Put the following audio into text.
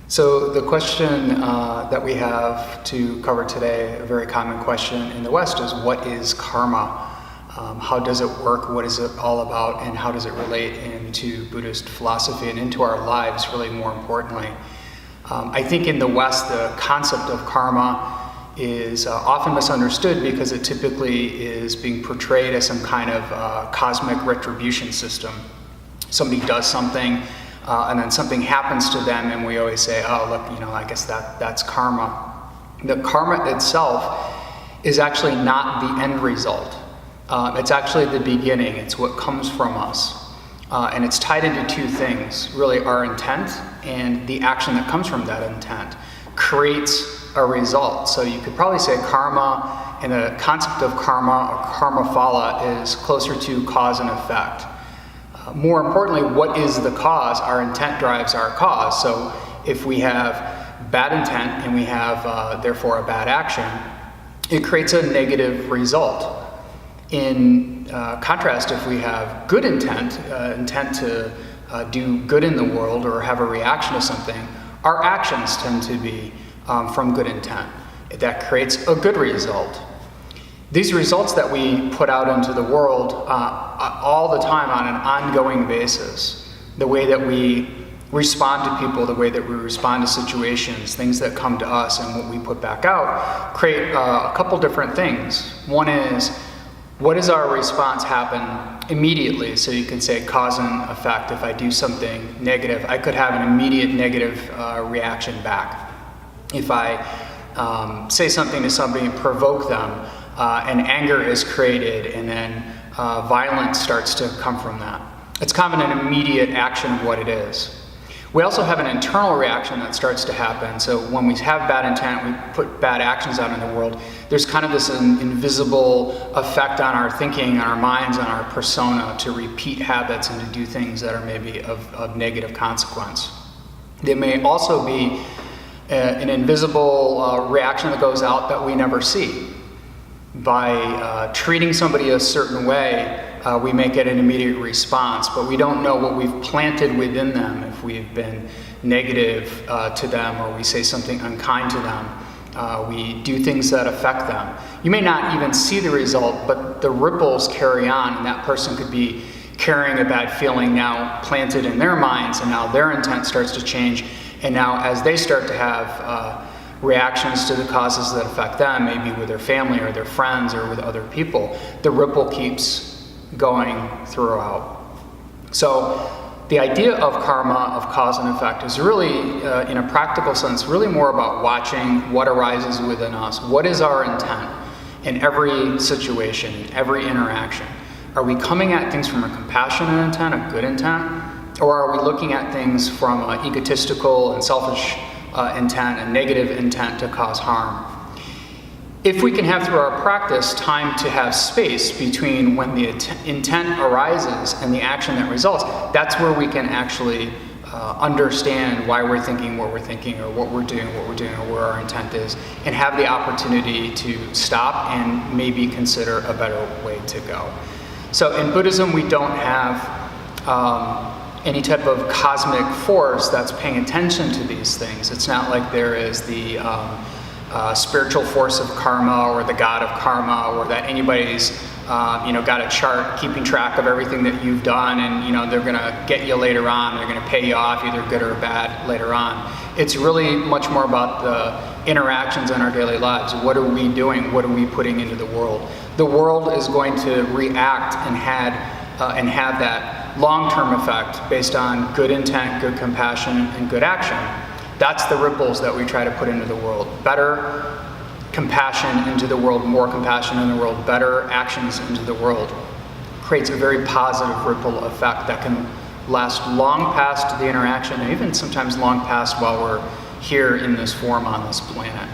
So the question that we have to cover today, a very common question in the West, is what is karma? How does it work? What is it all about? And how does it relate into Buddhist philosophy and into our lives, really more importantly? I think in the West, the concept of karma is often misunderstood because it typically is being portrayed as some kind of cosmic retribution system. Somebody does something, and then something happens to them, and we always say, oh, look, I guess that's karma. The karma itself is actually not the end result. It's actually the beginning. It's what comes from us. And it's tied into two things, really our intent and the action that comes from that intent creates a result. So you could probably say karma, and the concept of karma, or karma phala, is closer to cause and effect. More importantly, what is the cause? Our intent drives our cause. So if we have bad intent and we have, therefore, a bad action, it creates a negative result. In contrast, if we have good intent, intent to do good in the world or have a reaction to something, our actions tend to be from good intent. That creates a good result. These results that we put out into the world all the time on an ongoing basis, the way that we respond to people, the way that we respond to situations, things that come to us and what we put back out, create a couple different things. One is, what does our response happen immediately? So you can say cause and effect. If I do something negative, I could have an immediate negative reaction back. If I say something to somebody and provoke them, and anger is created, and then violence starts to come from that. It's kind of an immediate action of what it is. We also have an internal reaction that starts to happen. So when we have bad intent, we put bad actions out in the world, there's kind of this invisible effect on our thinking, on our minds, on our persona to repeat habits and to do things that are maybe of negative consequence. There may also be an invisible reaction that goes out that we never see. By treating somebody a certain way, we may get an immediate response, but we don't know what we've planted within them. If we've been negative to them, or we say something unkind to them, we do things that affect them. You may not even see the result, but the ripples carry on, and that person could be carrying a bad feeling now planted in their minds, and now their intent starts to change, and now as they start to have reactions to the causes that affect them, maybe with their family or their friends or with other people, the ripple keeps going throughout. So the idea of karma, of cause and effect, is really, in a practical sense, really more about watching what arises within us. What is our intent in every situation, in every interaction? Are we coming at things from a compassionate intent, a good intent? Or are we looking at things from an egotistical and selfish intent, a negative intent to cause harm? If we can have through our practice time to have space between when the intent arises and the action that results, that's where we can actually understand why we're thinking what we're thinking, or what we're doing, or where our intent is, and have the opportunity to stop and maybe consider a better way to go. So in Buddhism, we don't have any type of cosmic force that's paying attention to these things. It's not like there is the spiritual force of karma, or the god of karma, or that anybody's got a chart keeping track of everything that you've done, and they're going to get you later on. They're going to pay you off, either good or bad, later on. It's really much more about the interactions in our daily lives. What are we doing? What are we putting into the world? The world is going to react and have that long-term effect based on good intent, good compassion, and good action. That's the ripples that we try to put into the world. Better compassion into the world, more compassion in the world, better actions into the world creates a very positive ripple effect that can last long past the interaction, and even sometimes long past while we're here in this form on this planet.